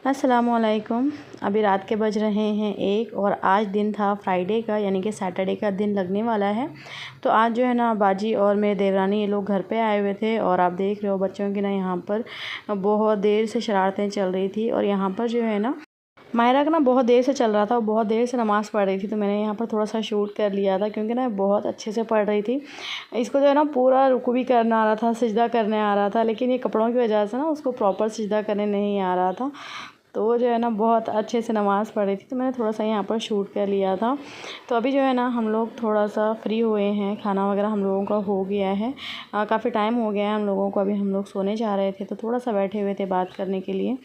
अस्सलामुअलैकुम। अभी रात के बज रहे हैं 1 और आज दिन था फ्राइडे का, यानी कि सैटरडे का दिन लगने वाला है। तो आज जो है ना बाजी और मेरे देवरानी ये लोग घर पे आए हुए थे और आप देख रहे हो बच्चों की ना यहाँ पर बहुत देर से शरारतें चल रही थी। और यहाँ पर जो है ना मायरा का ना बहुत देर से चल रहा था और बहुत देर से नमाज़ पढ़ रही थी। तो मैंने यहाँ पर थोड़ा सा शूट कर लिया था क्योंकि ना बहुत अच्छे से पढ़ रही थी। इसको जो है ना पूरा रुकू भी करना आ रहा था, सिजदा करने आ रहा था, लेकिन ये कपड़ों की वजह से ना उसको प्रॉपर सिजदा करने नहीं आ रहा था। तो वो जो है ना बहुत अच्छे से नमाज़ पढ़ रही थी, तो मैंने थोड़ा सा यहाँ पर शूट कर लिया था। तो अभी जो है ना हम लोग थोड़ा सा फ्री हुए हैं, खाना वगैरह हम लोगों का हो गया है। काफ़ी टाइम हो गया है हम लोगों को, अभी हम लोग सोने जा रहे थे तो थोड़ा सा बैठे हुए थे बात करने के लिए।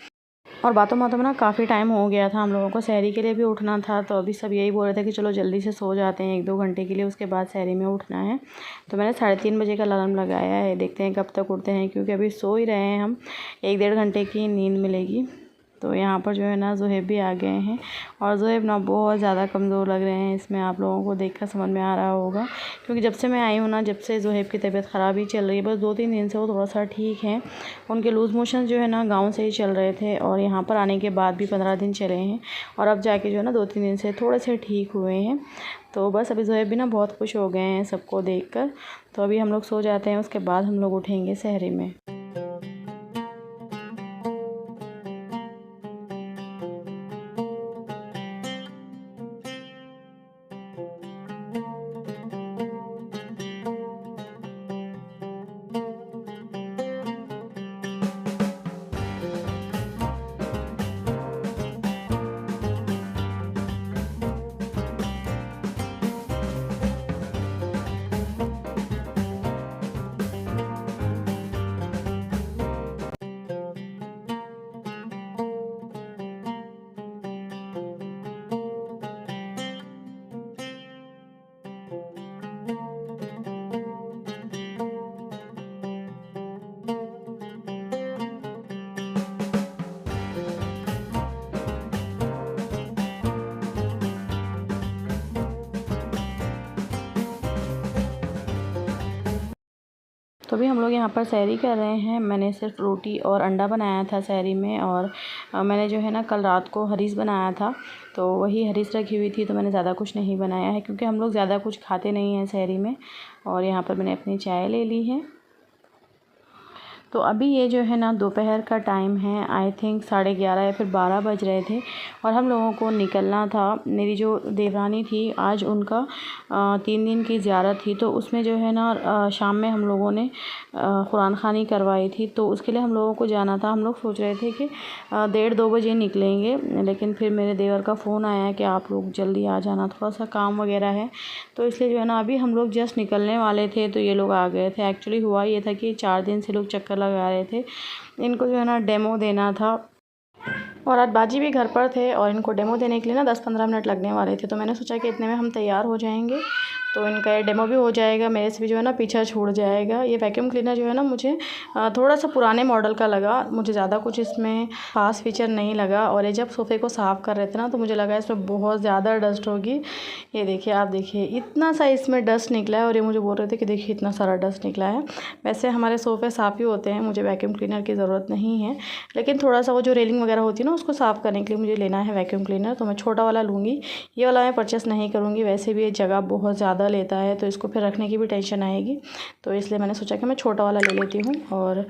और बातों में ना काफ़ी टाइम हो गया था, हम लोगों को सहरी के लिए भी उठना था। तो अभी सब यही बोल रहे थे कि चलो जल्दी से सो जाते हैं 1-2 घंटे के लिए, उसके बाद सहरी में उठना है। तो मैंने 3:30 बजे का अलार्म लगाया है, देखते हैं कब तक उठते हैं, क्योंकि अभी सो ही रहे हैं हम, 1-1.5 घंटे की नींद मिलेगी। तो यहाँ पर जो है ना ज़ुहैब भी आ गए हैं और ज़ुहैब ना बहुत ज़्यादा कमज़ोर लग रहे हैं, इसमें आप लोगों को देखकर समझ में आ रहा होगा। क्योंकि जब से मैं आई हूँ ना, जब से ज़ुहैब की तबीयत ख़राब ही चल रही है, बस 2-3 दिन से वो थोड़ा सा ठीक है। उनके लूज़ मोशन जो है ना गाँव से ही चल रहे थे और यहाँ पर आने के बाद भी 15 दिन चले हैं और अब जाके जो है ना 2-3 दिन से थोड़े से ठीक हुए हैं। तो बस अभी ज़ुहैब भी ना बहुत खुश हो गए हैं सबको देखकर। तो अभी हम लोग सो जाते हैं, उसके बाद हम लोग उठेंगे सहरी में। तो अभी हम लोग यहाँ पर सहरी कर रहे हैं। मैंने सिर्फ रोटी और अंडा बनाया था सहरी में, और मैंने जो है ना कल रात को हरीस बनाया था, तो वही हरीस रखी हुई थी, तो मैंने ज़्यादा कुछ नहीं बनाया है क्योंकि हम लोग ज़्यादा कुछ खाते नहीं हैं सहरी में। और यहाँ पर मैंने अपनी चाय ले ली है। तो अभी ये जो है ना दोपहर का टाइम है, आई थिंक 11:30 या फिर 12 बज रहे थे और हम लोगों को निकलना था। मेरी जो देवरानी थी आज उनका 3 दिन की ज़ियारत थी, तो उसमें जो है ना शाम में हम लोगों ने कुरान ख़ानी करवाई थी, तो उसके लिए हम लोगों को जाना था। हम लोग सोच रहे थे कि 1:30-2 बजे निकलेंगे, लेकिन फिर मेरे देवर का फ़ोन आया कि आप लोग जल्दी आ जाना, थोड़ा सा काम वगैरह है। तो इसलिए जो है ना अभी हम लोग जस्ट निकलने वाले थे तो ये लोग आ गए थे। एक्चुअली हुआ ये था कि 4 दिन से लोग चक्कर लगा रहे थे, इनको जो है ना डेमो देना था और आज बाजी भी घर पर थे और इनको डेमो देने के लिए ना 10-15 मिनट लगने वाले थे। तो मैंने सोचा कि इतने में हम तैयार हो जाएंगे तो इनका ये डेमो भी हो जाएगा, मेरे से भी जो है ना पीछा छूट जाएगा। ये वैक्यूम क्लीनर जो है ना मुझे थोड़ा सा पुराने मॉडल का लगा, मुझे ज़्यादा कुछ इसमें ख़ास फीचर नहीं लगा। और ये जब सोफ़े को साफ़ कर रहे थे ना तो मुझे लगा इसमें बहुत ज़्यादा डस्ट होगी। ये देखिए, आप देखिए इतना सा इसमें डस्ट निकला है और ये मुझे बोल रहे थे कि देखिए इतना सारा डस्ट निकला है। वैसे हमारे सोफ़े साफ़ ही होते हैं, मुझे वैक्यूम क्लीनर की ज़रूरत नहीं है, लेकिन थोड़ा सा वो जो रेलिंग वगैरह होती है ना उसको साफ़ करने के लिए मुझे लेना है वैक्यूम क्लीनर। तो मैं छोटा वाला लूँगी, ये वाला मैं परचेस नहीं करूँगी। वैसे भी ये जगह बहुत ज़्यादा लेता है तो इसको फिर रखने की भी टेंशन आएगी, तो इसलिए मैंने सोचा कि मैं छोटा वाला ले लेती हूँ। और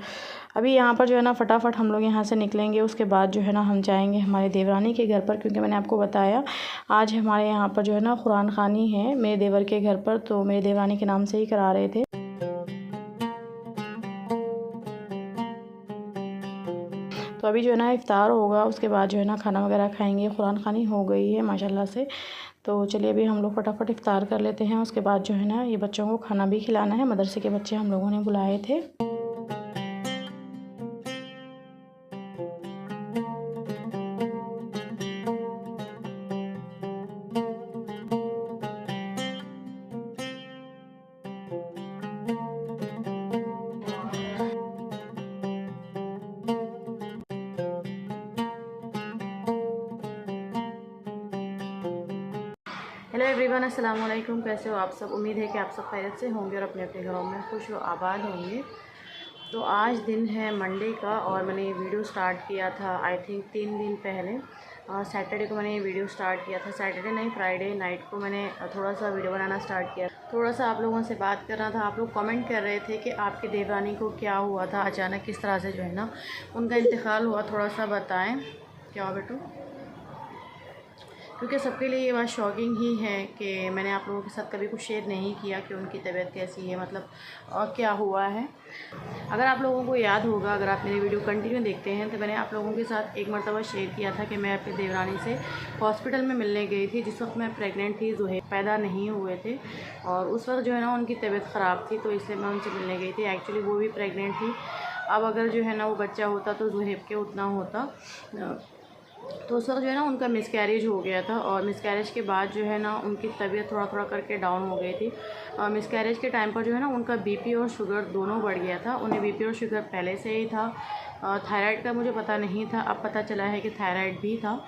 अभी यहाँ पर जो है ना फटाफट हम लोग यहाँ से निकलेंगे, उसके बाद जो है ना हम जाएंगे हमारे देवरानी के घर पर, क्योंकि मैंने आपको बताया आज हमारे यहाँ पर जो है ना कुरान ख़ानी है मेरे देवर के घर पर, तो मेरे देवरानी के नाम से ही करा रहे थे। तो अभी जो है ना इफ्तार होगा, उसके बाद जो है ना खाना वगैरह खाएंगे। कुरान ख़ानी हो गई है माशाल्लाह से। तो चलिए अभी हम लोग फटाफट इफ्तार कर लेते हैं, उसके बाद जो है ना ये बच्चों को खाना भी खिलाना है। मदरसे के बच्चे हम लोगों ने बुलाए थे। हेलो एवरीवन, अस्सलाम वालेकुम। कैसे हो आप सब? उम्मीद है कि आप सब खैरियत से होंगे और अपने अपने घरों में खुश हो आबाद होंगे। तो आज दिन है मंडे का और मैंने ये वीडियो स्टार्ट किया था आई थिंक 3 दिन पहले। सैटरडे को मैंने ये वीडियो स्टार्ट किया था, सैटरडे नहीं फ्राइडे नाइट को मैंने थोड़ा सा वीडियो बनाना स्टार्ट किया। थोड़ा सा आप लोगों से बात करना था। आप लोग कमेंट कर रहे थे कि आपकी देवरानी को क्या हुआ था अचानक, किस तरह से जो है ना उनका इंतकाल हुआ, थोड़ा सा बताएं। क्या हुआ बेटू? क्योंकि सबके लिए ये बात शॉकिंग ही है कि मैंने आप लोगों के साथ कभी कुछ शेयर नहीं किया कि उनकी तबीयत कैसी है, मतलब क्या हुआ है। अगर आप लोगों को याद होगा, अगर आप मेरी वीडियो कंटिन्यू देखते हैं, तो मैंने आप लोगों के साथ एक मरतबा शेयर किया था कि मैं अपनी देवरानी से हॉस्पिटल में मिलने गई थी जिस वक्त मैं प्रेग्नेंट थी, ज़ुहैब पैदा नहीं हुए थे और उस वक्त जो है ना उनकी तबीयत ख़राब थी, तो इसलिए मैं उनसे मिलने गई थी। एक्चुअली वो भी प्रेग्नेंट थी। अब अगर जो है ना वो बच्चा होता तो ज़ुहैब के उतना होता। तो उस वक्त जो है ना उनका मिसकैरेज हो गया था और मिसकैरेज के बाद जो है ना उनकी तबीयत थोड़ा थोड़ा करके डाउन हो गई थी। मिसकैरेज के टाइम पर जो है ना उनका बीपी और शुगर दोनों बढ़ गया था। उन्हें बीपी और शुगर पहले से ही था। थायराइड का मुझे पता नहीं था, अब पता चला है कि थायराइड भी था।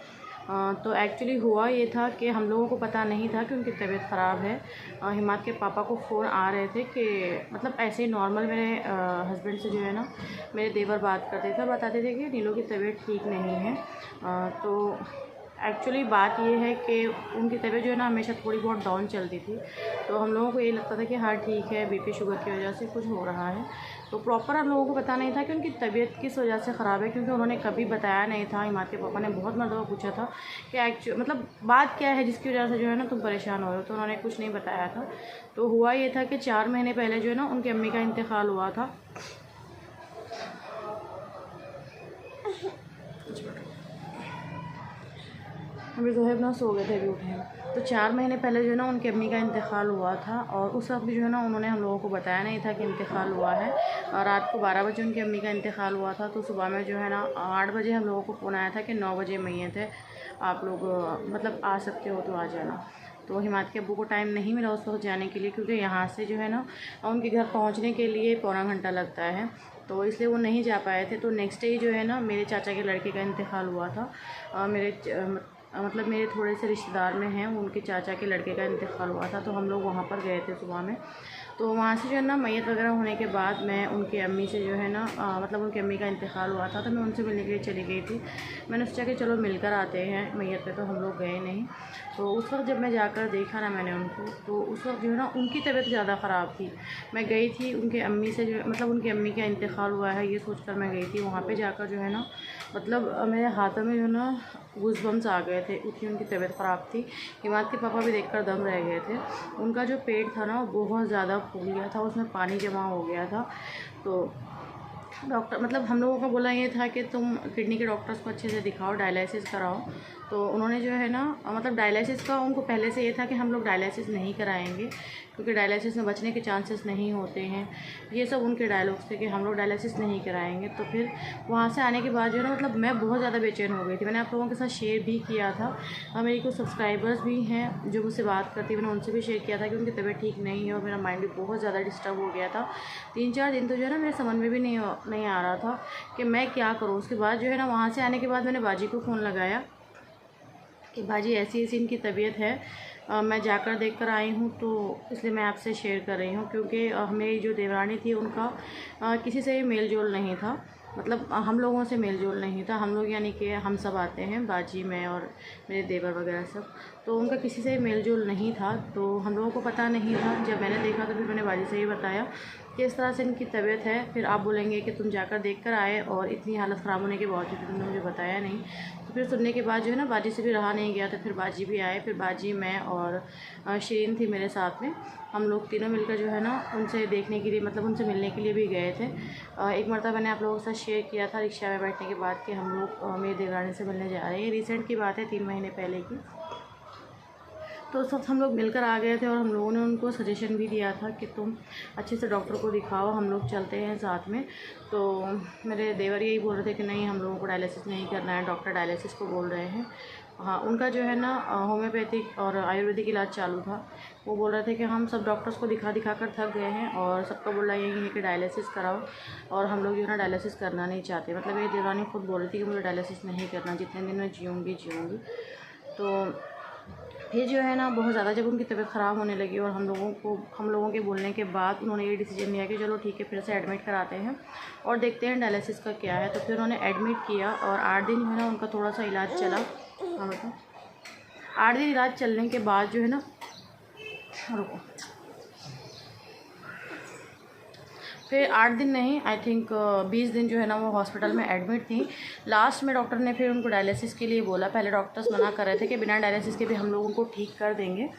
तो एक्चुअली हुआ ये था कि हम लोगों को पता नहीं था कि उनकी तबीयत ख़राब है। हिमात के पापा को फ़ोन आ रहे थे कि मतलब ऐसे ही नॉर्मल मेरे हस्बैंड से जो है ना मेरे देवर बात करते थे, बताते थे कि नीलो की तबीयत ठीक नहीं है। तो एक्चुअली बात ये है कि उनकी तबीयत जो है ना हमेशा थोड़ी बहुत डाउन चलती थी। तो हम लोगों को ये लगता था कि हाँ ठीक है, बीपी शुगर की वजह से कुछ हो रहा है। तो प्रॉपर हम लोगों को पता नहीं था कि उनकी तबीयत किस वजह से ख़राब है, क्योंकि उन्होंने कभी बताया नहीं था। हिमात के पापा ने बहुत मरतबा पूछा था कि मतलब बात क्या है जिसकी वजह से जो है ना तुम परेशान हो रहे हो, तो उन्होंने कुछ नहीं बताया था। तो हुआ ये था कि 4 महीने पहले जो है ना उनकी अम्मी का इंतकाल हुआ था। अभी ज़ुहैब ना सो गए थे, अभी उठे हैं। तो 4 महीने पहले जो है ना उनकी अम्मी का इंतकाल हुआ था और उस वक्त भी जो है ना उन्होंने हम लोगों को बताया नहीं था कि इंतकाल हुआ है। और रात को 12 बजे उनकी अम्मी का इंतकाल हुआ था। तो सुबह में जो है ना 8 बजे हम लोगों को फ़ोन आया था कि 9 बजे मैयत है, आप लोग मतलब आ सकते हो तो आ जाना। तो हिमात के अब्बू को टाइम नहीं मिला उस वक्त जाने के लिए, क्योंकि यहाँ से जो है ना उनके घर पहुँचने के लिए पौना घंटा लगता है, तो इसलिए वो नहीं जा पाए थे। तो नेक्स्ट डे जो है ना मेरे चाचा के लड़के का इंतकाल हुआ था। मतलब मेरे थोड़े से रिश्तेदार में हैं, उनके चाचा के लड़के का इंतकाल हुआ था, तो हम लोग वहाँ पर गए थे सुबह में। तो वहाँ से जो है ना मैयत वगैरह होने के बाद मैं उनकी अम्मी से जो है ना मतलब उनकी अम्मी का इंतकाल हुआ था, तो मैं उनसे मिलने के लिए चली गई थी। मैंने सोचा कि चलो मिलकर आते हैं मैयत पे, तो हम लोग गए नहीं। तो उस वक्त जब मैं जाकर देखा ना मैंने उनको, तो उस वक्त जो है ना उनकी तबीयत ज़्यादा ख़राब थी। मैं गई थी उनके अम्मी से जो मतलब उनकी अम्मी का इंतकाल हुआ है ये सोचकर मैं गई थी। वहाँ पे जाकर जो है ना मतलब मेरे हाथों में जो है ना गूज़बम्स आ गए थे, उतनी उनकी तबीयत ख़राब थी। हिमात के पापा भी देखकर दम रह गए थे। उनका जो पेट था ना वो बहुत ज़्यादा फूल गया था, उसमें पानी जमा हो गया था। तो डॉक्टर मतलब हम लोगों का बोला ये था कि तुम किडनी के डॉक्टर्स को अच्छे से दिखाओ, डायलिसिस कराओ। तो उन्होंने जो है ना मतलब डायलिसिस का उनको पहले से ये था कि हम लोग डायलिसिस नहीं कराएंगे, क्योंकि डायलिसिस में बचने के चांसेस नहीं होते हैं। ये सब उनके डायलॉग्स थे कि हम लोग डायलिसिस नहीं कराएंगे। तो फिर वहाँ से आने के बाद जो है ना मतलब मैं बहुत ज़्यादा बेचैन हो गई थी। मैंने आप लोगों के साथ शेयर भी किया था और मेरी कुछ सब्सक्राइबर्स भी हैं जो मुझसे बात करती, मैंने उनसे भी शेयर किया था कि उनकी तबीयत ठीक नहीं है और मेरा माइंड भी बहुत ज़्यादा डिस्टर्ब हो गया था। 3-4 दिन तो जो है ना मेरे समझ में भी नहीं आ रहा था कि मैं क्या करूँ। उसके बाद जो है ना वहाँ से आने के बाद मैंने बाजी को फ़ोन लगाया कि बाजी ऐसी ऐसी इनकी तबीयत है, मैं जाकर देख कर आई हूँ, तो इसलिए मैं आपसे शेयर कर रही हूँ। क्योंकि मेरी जो देवरानी थी उनका किसी से मेल जोल नहीं था, मतलब हम लोगों से मेल जोल नहीं था। हम लोग यानी कि हम सब आते हैं, बाजी मैं और मेरे देवर वगैरह सब, तो उनका किसी से मेल जोल नहीं था। तो हम लोगों को पता नहीं था। जब मैंने देखा तो फिर मैंने बाजी से ही बताया कि इस तरह से इनकी तबीयत है। फिर आप बोलेंगे कि तुम जाकर देख कर आए और इतनी हालत ख़राब होने के बावजूद तुमने मुझे बताया नहीं। तो फिर सुनने के बाद जो है ना बाजी से भी रहा नहीं गया, तो फिर बाजी भी आए। फिर बाजी, मैं और शीरीन थी मेरे साथ में, हम लोग तीनों मिलकर जो है ना उनसे देखने के लिए मतलब उनसे मिलने के लिए भी गए थे। एक मरतबा मैंने आप लोगों के साथ शेयर किया था रिक्शा में बैठने के बाद कि हम लोग मेरी देवरानी से मिलने जा रहे हैं। रिसेंट की बात है, 3 महीने पहले की। तो उस वक्त हम लोग मिलकर आ गए थे और हम लोगों ने उनको सजेशन भी दिया था कि तुम अच्छे से डॉक्टर को दिखाओ, हम लोग चलते हैं साथ में। तो मेरे देवर यही बोल रहे थे कि नहीं, हम लोगों को डायलिसिस नहीं करना है, डॉक्टर डायलिसिस को बोल रहे हैं। हाँ, उनका जो है ना होम्योपैथिक और आयुर्वेदिक इलाज चालू था। वो बोल रहे थे कि हम सब डॉक्टर्स को दिखा कर थक गए हैं और सबका बोला यही है कि डायलिसिस कराओ, और हम लोग जो है ना डायलिसिस करना नहीं चाहते। मतलब ये देवरानी खुद बोल रही थी कि मुझे डायलिसिस नहीं करना, जितने दिन मैं जीऊँगी। तो फिर जो है ना बहुत ज़्यादा जब उनकी तबीयत ख़राब होने लगी और हम लोगों के बोलने के बाद उन्होंने ये डिसीजन लिया कि चलो ठीक है फिर से एडमिट कराते हैं और देखते हैं डायलिसिस का क्या है। तो फिर उन्होंने एडमिट किया और 8 दिन जो है ना उनका थोड़ा सा इलाज चला। हाँ बताओ, 8 दिन इलाज चलने के बाद जो है ना, रुको, फिर 8 दिन नहीं, आई थिंक 20 दिन जो है ना वो हॉस्पिटल में एडमिट थी। लास्ट में डॉक्टर ने फिर उनको डायलिसिस के लिए बोला। पहले डॉक्टर्स मना कर रहे थे कि बिना डायलिसिस के भी हम लोग उनको ठीक कर देंगे।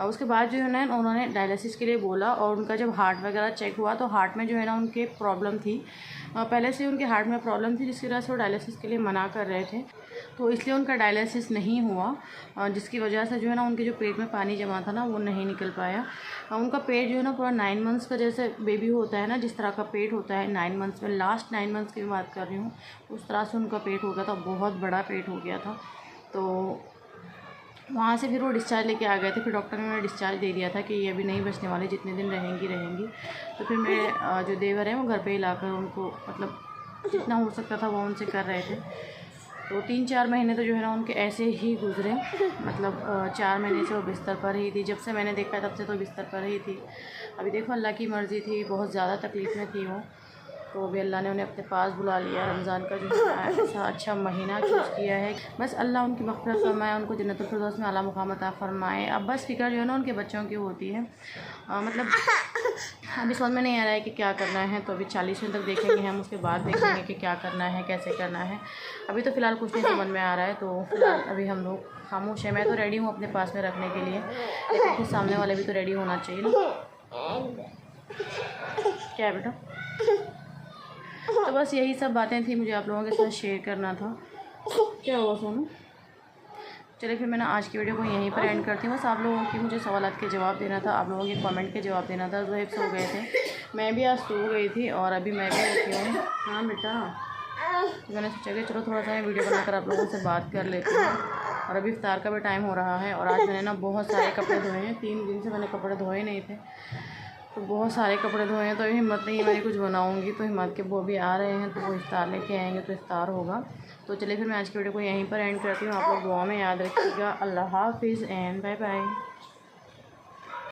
उसके बाद जो है ना उन्होंने डायलिसिस के लिए बोला और उनका जब हार्ट वगैरह चेक हुआ तो हार्ट में जो है ना उनके प्रॉब्लम थी, पहले से उनके हार्ट में प्रॉब्लम थी, जिसकी वजह से वो डायलिसिस के लिए मना कर रहे थे। तो इसलिए उनका डायलिसिस नहीं हुआ, जिसकी वजह से जो है ना उनके जो पेट में पानी जमा था ना वो नहीं निकल पाया। उनका पेट जो है ना पूरा 9 मंथ्स का, जैसे बेबी होता है ना जिस तरह का पेट होता है 9 मंथ्स में, लास्ट 9 मंथ्स की बात कर रही हूँ, उस तरह से उनका पेट हो गया था, बहुत बड़ा पेट हो गया था। तो वहाँ से फिर वो डिस्चार्ज लेके आ गए थे। फिर डॉक्टर ने उन्हें डिस्चार्ज दे दिया था कि ये अभी नहीं बचने वाले, जितने दिन रहेंगी। तो फिर मेरे जो देवर हैं वो घर पे ही लाकर उनको मतलब जितना हो सकता था वो उनसे कर रहे थे। तो 3-4 महीने तो जो है ना उनके ऐसे ही गुजरे, मतलब 4 महीने से वो बिस्तर पर ही थी। जब से मैंने देखा तब से तो बिस्तर पर ही थी। अभी देखो अल्लाह की मर्ज़ी थी, बहुत ज़्यादा तकलीफ़ में थी वो, तो अभी अल्लाह ने उन्हें अपने पास बुला लिया। रमज़ान का जो है ऐसा अच्छा महीना चूज़ किया है। बस अल्लाह उनकी मग़फ़िरत फ़रमाए, उनको जन्नतुल फ़िरदौस में आला मुक़ाम अता फ़रमाए। अब बस फ़िक्र जो है ना उनके बच्चों की होती है। मतलब अभी समझ में नहीं आ रहा है कि क्या करना है, तो अभी 40वें तक देखेंगे हम, उसके बाद देखेंगे कि क्या करना है, कैसे करना है। अभी तो फ़िलहाल कुछ नहीं समझ में आ रहा है, तो फिलहाल अभी हम लोग खामोश हैं। मैं तो रेडी हूँ अपने पास में रखने के लिए, लेकिन फिर सामने वाले भी तो रेडी होना चाहिए ना। क्या है बेटा? तो बस यही सब बातें थी, मुझे आप लोगों के साथ शेयर करना था। क्या हुआ सोनू? चलिए फिर मैंने आज की वीडियो को यहीं पर एंड करती हूँ। बस आप लोगों की मुझे सवालात के जवाब देना था, आप लोगों के कमेंट के जवाब देना था। ज़ोहैब सो गए थे, मैं भी आज सो गई थी और अभी मैं भी उठी हूँ। हाँ बेटा, तो मैंने सोचा कि चलो थोड़ा सा मैं वीडियो बनाकर आप लोगों से बात कर लेती हूँ। और अभी इफ्तार का भी टाइम हो रहा है और आज मैंने ना बहुत सारे कपड़े धोए हैं। 3 दिन से मैंने कपड़े धोए नहीं थे, तो बहुत सारे कपड़े धोए हैं। तो हिम्मत नहीं है मैंने कुछ बनाऊँगी, तो हिम्मत के वो भी आ रहे हैं, तो वो इफ्तार लेके आएंगे तो इफ्तार होगा। तो चलिए फिर मैं आज की वीडियो को यहीं पर एंड करती हूँ। आप लोग दुआ में याद रखिएगा। अल्लाह हाफ़िज़ एंड बाय बाय।